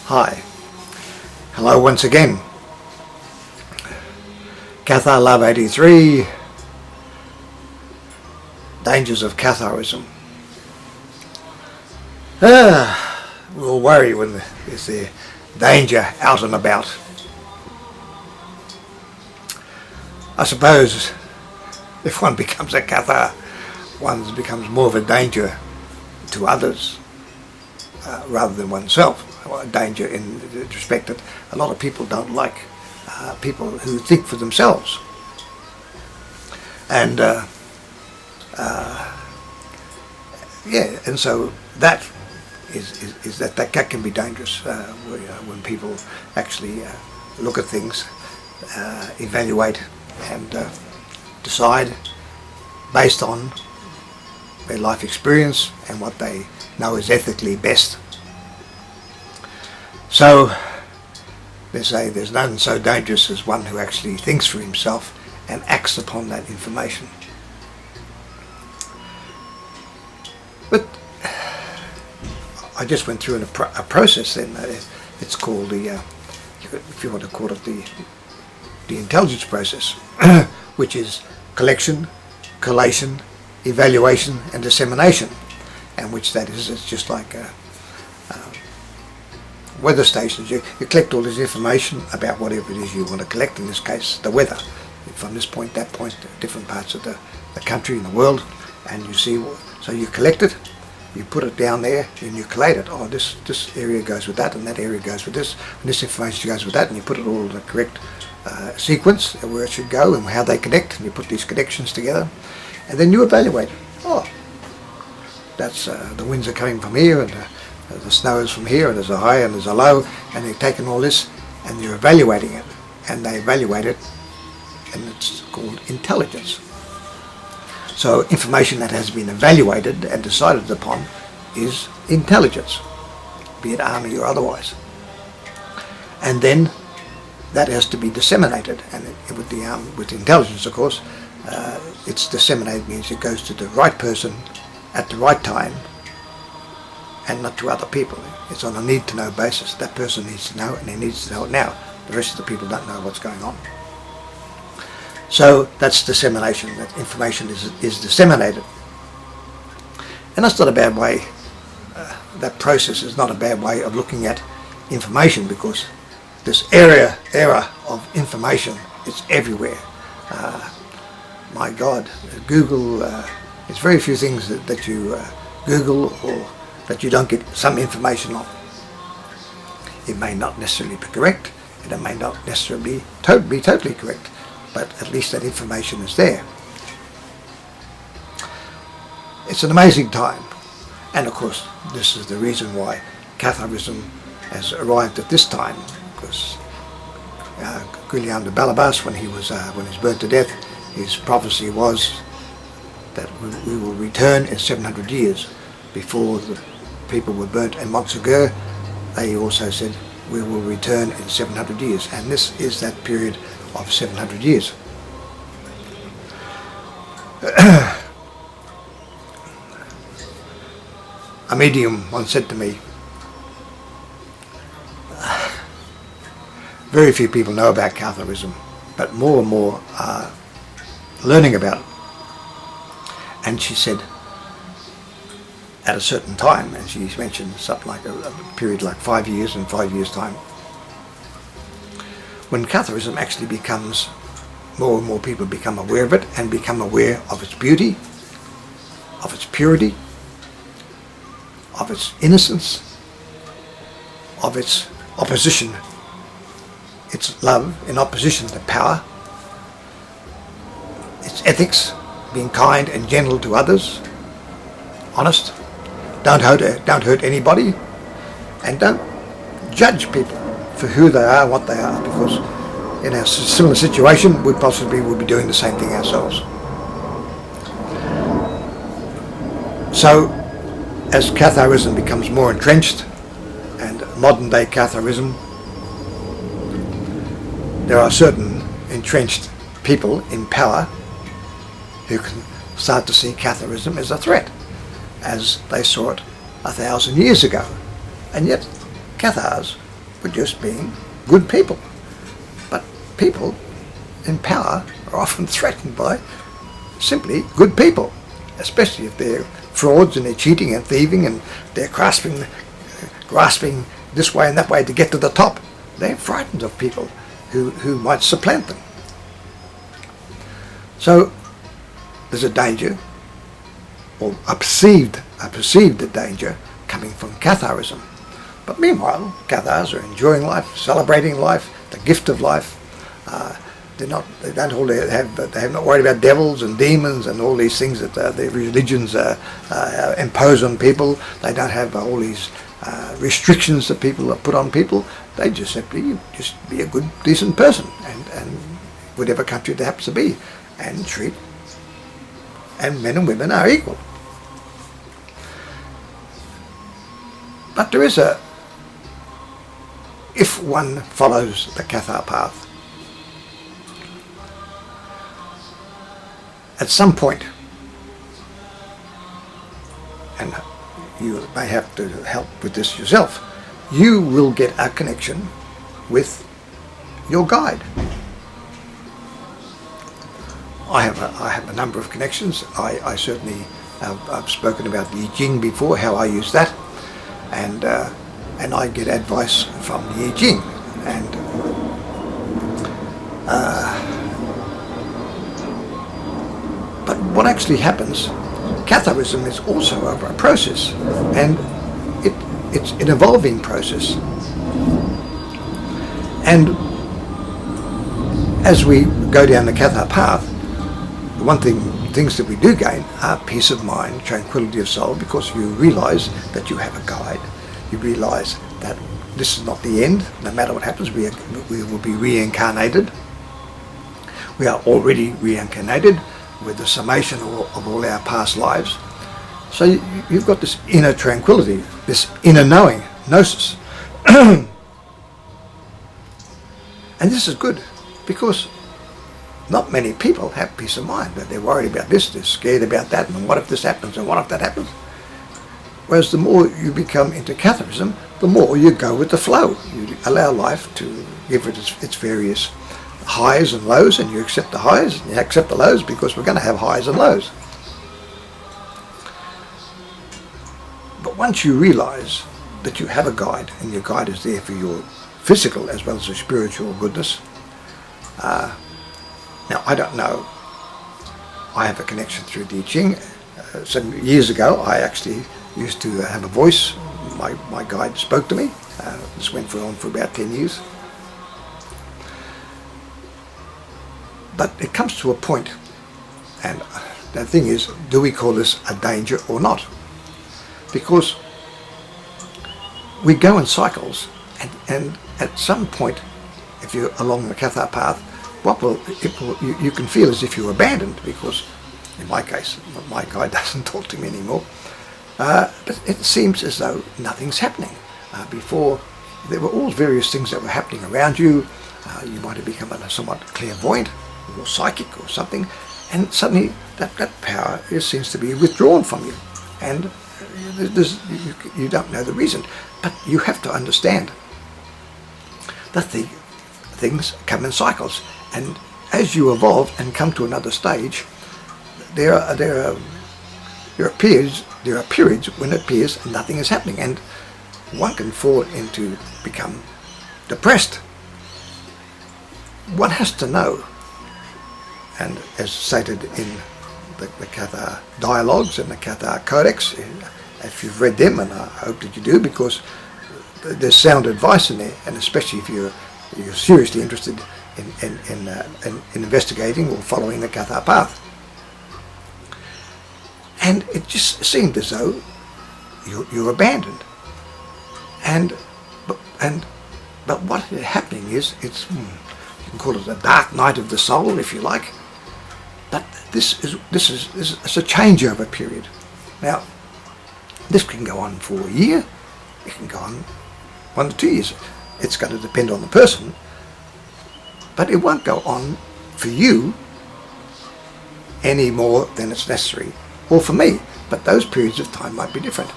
Hi, hello once again. Cathar Love 83, Dangers of Catharism. We'll worry when there's the danger out and about. I suppose if one becomes a Cathar, one becomes more of a danger to others rather than oneself. A danger in the respect that a lot of people don't like people who think for themselves, and and so that is that can be dangerous when people actually look at things, evaluate and decide based on their life experience and what they know is ethically best. So they say there's none so dangerous as one who actually thinks for himself and acts upon that information. But I just went through a process then. It's called the, if you want to call it the intelligence process, which is collection, collation, evaluation and dissemination, and which that is, it's just like weather stations. You collect all this information about whatever it is you want to collect, in this case the weather, from this point, that point, different parts of the country and the world, and you see, so you collect it, you put it down there and you collate it. Oh, this area goes with that and that area goes with this and this information goes with that, and you put it all in the correct sequence where it should go and how they connect, and you put these connections together and then you evaluate it. Oh, that's the winds are coming from here, and the snow is from here, and there's a high and there's a low, and they're taking all this and they're evaluating it, and they evaluate it, and it's called intelligence. So information that has been evaluated and decided upon is intelligence, be it army or otherwise. And then that has to be disseminated, and with intelligence, of course, it's disseminated means it goes to the right person at the right time, and not to other people. It's on a need-to-know basis. That person needs to know, and he needs to know it now. The rest of the people don't know what's going on. So that's dissemination. That information is disseminated, and that's not a bad way. That process is not a bad way of looking at information, because this era of information is everywhere. My God, Google. There's very few things that you Google or that you don't get some information on. It may not necessarily be correct, and it may not necessarily be totally correct, but at least that information is there. It's an amazing time, and of course this is the reason why Catharism has arrived at this time, because Guillaume de Balabas, when he was burnt to death, his prophecy was that we will return in 700 years. Before the people were burnt in Montsegur, they also said we will return in 700 years, and this is that period of 700 years. A medium once said to me, very few people know about Catharism, but more and more are learning about it. And she said, at a certain time, and she mentioned something like a period like 5 years, in 5 years' time, when Catharism actually becomes, more and more people become aware of it and become aware of its beauty, of its purity, of its innocence, of its opposition, its love in opposition to power, its ethics, being kind and gentle to others, honest, don't hurt anybody, and don't judge people for who they are, what they are, because in a similar situation we possibly would be doing the same thing ourselves. So as Catharism becomes more entrenched, and modern day Catharism, there are certain entrenched people in power who can start to see Catharism as a threat, as they saw it 1,000 years ago. And yet Cathars for just being good people. But people in power are often threatened by simply good people, especially if they're frauds and they're cheating and thieving and they're grasping this way and that way to get to the top. They're frightened of people who might supplant them. So there's a danger, or a perceived danger, coming from Catharism. But meanwhile, Cathars are enjoying life, celebrating life, the gift of life. They're not worried about devils and demons and all these things that the religions impose on people. They don't have all these restrictions that people have put on people. They just simply be a good, decent person, and whatever country they happen to be, and men and women are equal. But there is if one follows the Cathar path, at some point, and you may have to help with this yourself, you will get a connection with your guide. I have a number of connections. I certainly I've spoken about the I Ching before, how I use that, and I get advice from the I Ching, but what actually happens, Catharism is also a process, and it's an evolving process. And as we go down the Cathar path, things that we do gain are peace of mind, tranquility of soul, because you realise that you have a guide. You realise that this is not the end. No matter what happens, we will be reincarnated. We are already reincarnated with the summation of all our past lives. So you've got this inner tranquility, this inner knowing, gnosis. And this is good, because not many people have peace of mind. They're worried about this, they're scared about that, and what if this happens, and what if that happens? Whereas the more you become into Catharism, the more you go with the flow. You allow life to give it its various highs and lows, and you accept the highs and you accept the lows, because we're going to have highs and lows. But once you realise that you have a guide, and your guide is there for your physical as well as your spiritual goodness. Now, I don't know. I have a connection through the I Ching. Some years ago, I actually used to have a voice. My guide spoke to me. This went on for about 10 years. But it comes to a point, and the thing is, do we call this a danger or not? Because we go in cycles, and at some point, if you're along the Cathar path, you can feel as if you're abandoned, because in my case, my guide doesn't talk to me anymore. But it seems as though nothing's happening. Before, there were all various things that were happening around you. You might have become somewhat clairvoyant or psychic or something, and suddenly that power seems to be withdrawn from you, and you don't know the reason. But you have to understand that things come in cycles, and as you evolve and come to another stage, there are periods when it appears nothing is happening, and one can fall into become depressed. One has to know, and as stated in the Cathar dialogues and the Cathar codex, if you've read them, and I hope that you do, because there's sound advice in there, and especially if you're seriously interested in investigating or following the Cathar path. And it just seemed as though you're abandoned. But what is happening is, you can call it a dark night of the soul, if you like. But this is a changeover period. Now, this can go on for a year. It can go on 1 to 2 years. It's going to depend on the person. But it won't go on for you any more than it's necessary, or for me. But those periods of time might be different.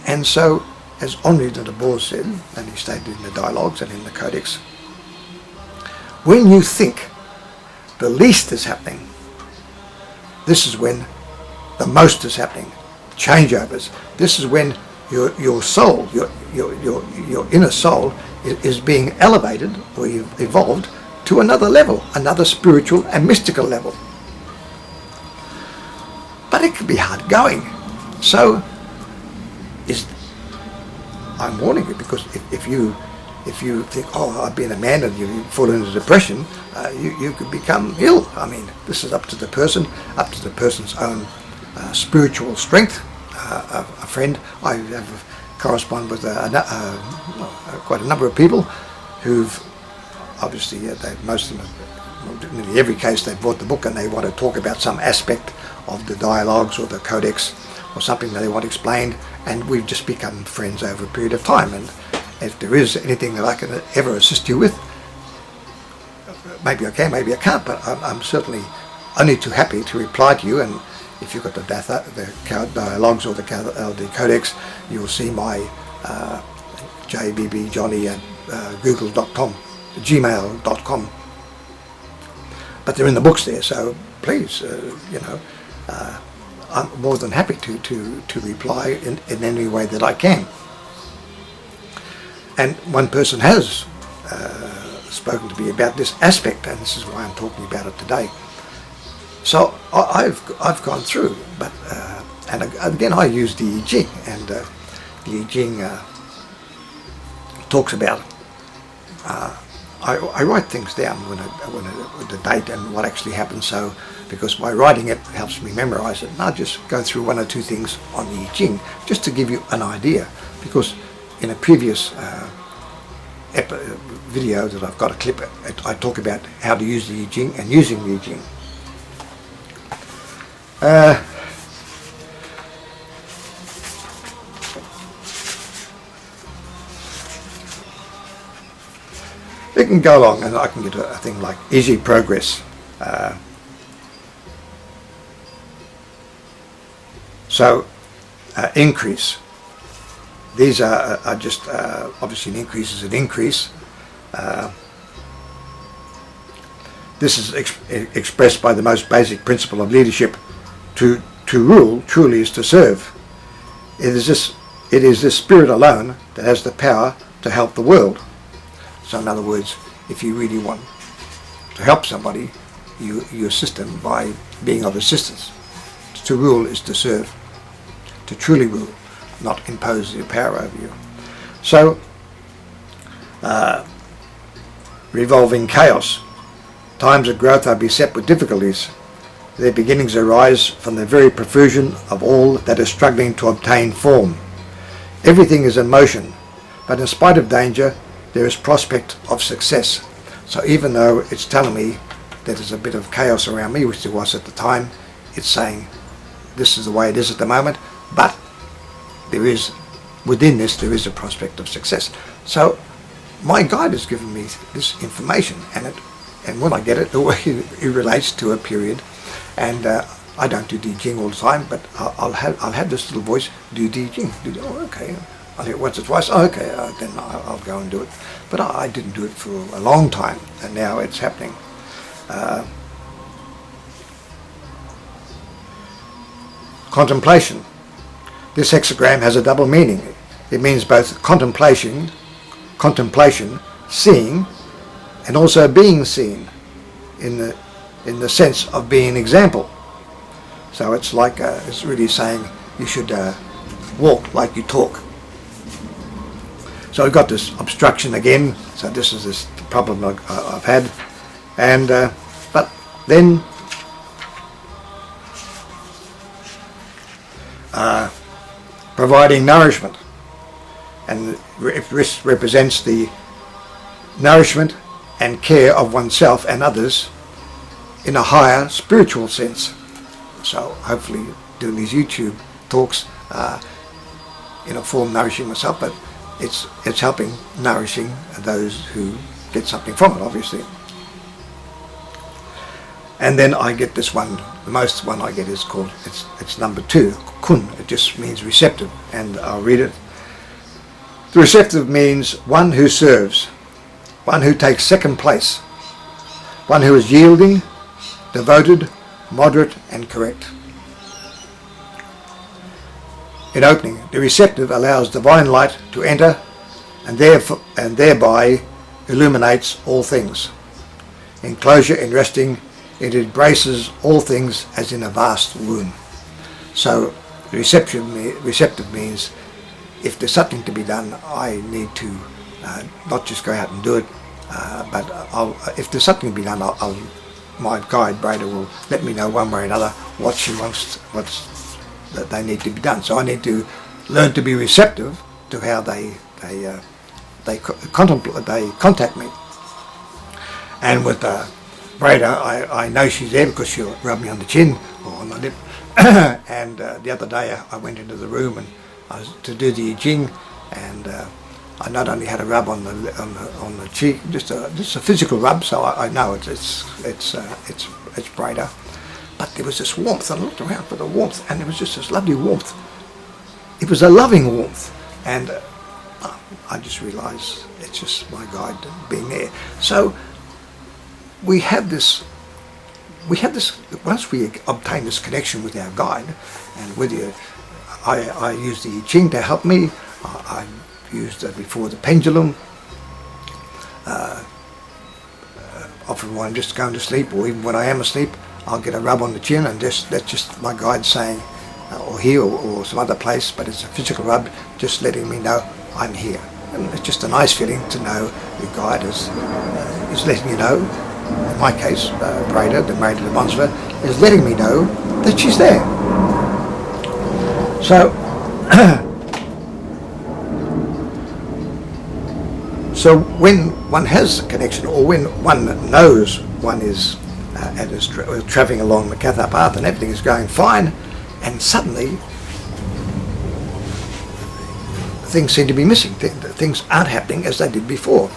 And so as Henri de Boer said, and he stated in the dialogues and in the codex, when you think the least is happening, this is when the most is happening. Changeovers. This is when your soul, your inner soul, is being elevated or evolved to another level, another spiritual and mystical level. But it can be hard going. So I'm warning you, because if you think, oh, I've been a man, and you fall into depression, you could become ill. I mean, this is up to the person, up to the person's own spiritual strength. A friend, I have corresponded with quite a number of people who've obviously, most of them, nearly every case, they've bought the book and they want to talk about some aspect of the dialogues or the codex or something that they want explained, and we've just become friends over a period of time. And if there is anything that I can ever assist you with, maybe I can, maybe I can't, but I'm certainly only too happy to reply to you. And if you've got the dialogues or the codex, you'll see my jbbjohnny at google.com, gmail.com. But they're in the books there, so please, I'm more than happy to reply in any way that I can. And one person has spoken to me about this aspect, and this is why I'm talking about it today. So I've gone through, but and again I use the I Ching, and the I Ching talks about. I write things down with the date and what actually happened. So because by writing it helps me memorize it, and I just go through one or two things on the I Ching just to give you an idea. Because in a previous video that I've got a clip, I talk about how to use the I Ching and using the I Ching. It can go along, and I can get a thing like easy progress. Increase. These are just obviously an increase is an increase. This is expressed by the most basic principle of leadership. To rule truly is to serve. It is this spirit alone that has the power to help the world. So in other words, if you really want to help somebody, you assist them by being of assistance. To rule is to serve. To truly rule, not impose your power over you. So, revolving chaos. Times of growth are beset with difficulties. Their beginnings arise from the very profusion of all that is struggling to obtain form. Everything is in motion, but in spite of danger, there is prospect of success. So even though it's telling me that there's a bit of chaos around me, which there was at the time, it's saying this is the way it is at the moment, but there is, within this, there is a prospect of success. So my guide has given me this information, and when I get it, it relates to a period. And I don't do I Ching all the time, but I'll have this little voice, do I Ching. Oh, okay. I'll hear it once or twice. Oh, okay, then I'll go and do it. But I didn't do it for a long time, and now it's happening. Contemplation. This hexagram has a double meaning. It means both contemplation, seeing, and also being seen, in the sense of being an example. So it's like it's really saying you should walk like you talk. So I've got this obstruction again. So this is this problem I've had, and but then providing nourishment, and this represents the nourishment and care of oneself and others in a higher spiritual sense. So hopefully doing these YouTube talks in a form nourishing myself, but it's helping nourishing those who get something from it, obviously. And then I get this one, the most one I get is called, it's number 2, kun. It just means receptive, and I'll read it. The receptive means one who serves, one who takes second place, one who is yielding, devoted, moderate and correct. In opening, the receptive allows divine light to enter and thereby illuminates all things. In closure, in resting, it embraces all things as in a vast womb. So receptive means if there's something to be done, I need to not just go out and do it, but if there's something to be done, my guide, Breda, will let me know one way or another what she wants, that they need to be done. So I need to learn to be receptive to how they contact me. And with Breda, I know she's there because she'll rub me on the chin or on the lip. And the other day I went into the room and I was to do the I Ching, and I not only had a rub on the cheek, just a physical rub, so I know it's Breda. But there was this warmth, and I looked around for the warmth, and there was just this lovely warmth. It was a loving warmth, and I just realised it's just my guide being there. So we have this, once we obtain this connection with our guide, and with you, I use the I Ching to help me. I used it before the pendulum. Often when I'm just going to sleep, or even when I am asleep, I'll get a rub on the chin, and that's just my guide saying, or here or some other place, but it's a physical rub, just letting me know I'm here. And it's just a nice feeling to know your guide is letting you know. In my case, Breda, the Maid of the Monster, is letting me know that she's there. So, so when one has a connection, or when one knows one is and is travelling along the Cathar path and everything is going fine, and suddenly things seem to be missing. Things aren't happening as they did before.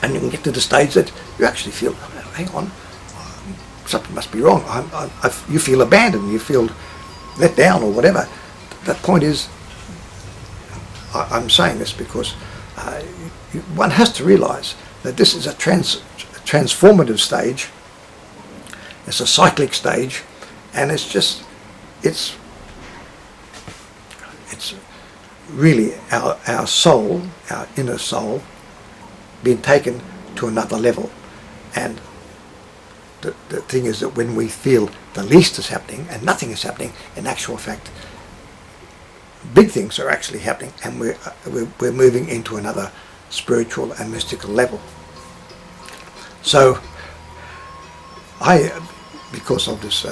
And you can get to the stage that you actually feel, hang on, something must be wrong. You feel abandoned, you feel let down or whatever. That point is, I'm saying this because one has to realise that this is a transformative stage. It's a cyclic stage, and it's really our soul, our inner soul, being taken to another level. And the thing is that when we feel the least is happening and nothing is happening, in actual fact big things are actually happening, and we're moving into another spiritual and mystical level. So because of this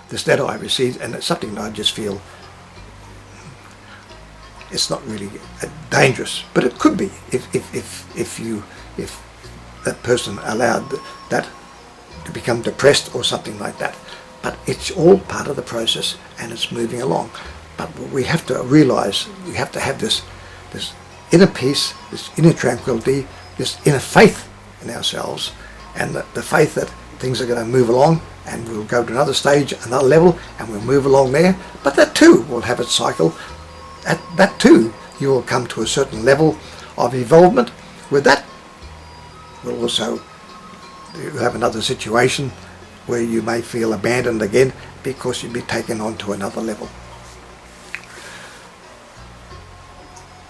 this letter I received, and it's something that I just feel it's not really dangerous, but it could be if that person allowed that to become depressed or something like that. But it's all part of the process, and it's moving along. But we have to realise, we have to have this inner peace, this inner tranquility, this inner faith in ourselves, and the faith that things are going to move along, and we'll go to another stage, another level, and we'll move along there. But that too will have its cycle. At that too, you will come to a certain level of involvement. With that, will also you have another situation where you may feel abandoned again, because you'll be taken on to another level.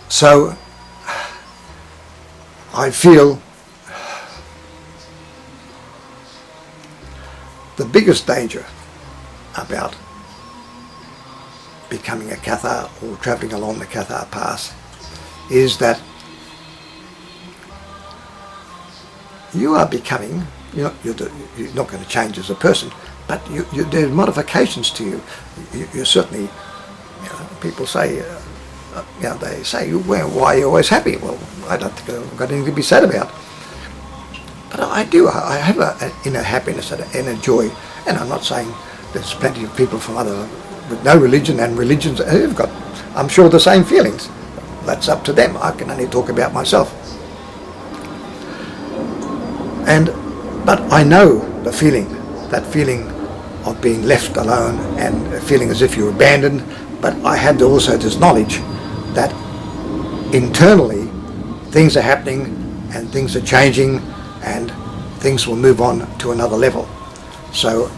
So I feel the biggest danger about becoming a Cathar or travelling along the Cathar path is that you are becoming, you're not going to change as a person, but there are modifications to you. You're certainly, people say, they say, well, why are you always happy? Well, I don't think I've got anything to be sad about. But I do. I have an inner happiness and an inner joy. And I'm not saying there's plenty of people from with no religion and religions who've got, I'm sure, the same feelings. That's up to them. I can only talk about myself. But I know the feeling, that feeling of being left alone and feeling as if you're abandoned, but I had also this knowledge that internally things are happening and things are changing and things will move on to another level. So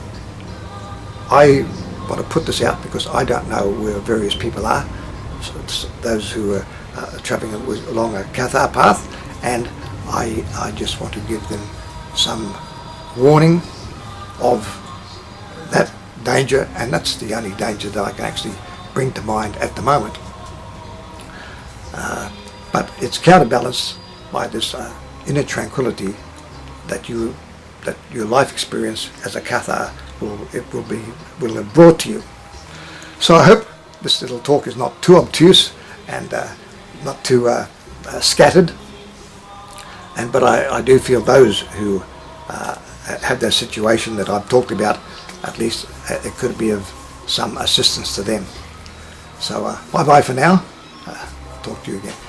I want to put this out because I don't know where various people are, so it's those who are travelling along a Cathar path, and I just want to give them some warning of that danger, and that's the only danger that I can actually bring to mind at the moment. But it's counterbalanced by this inner tranquility that your life experience as a Cathar will have brought to you. So I hope this little talk is not too obtuse and not too scattered. But I do feel those who have that situation that I've talked about, at least it could be of some assistance to them. So bye bye for now. Talk to you again.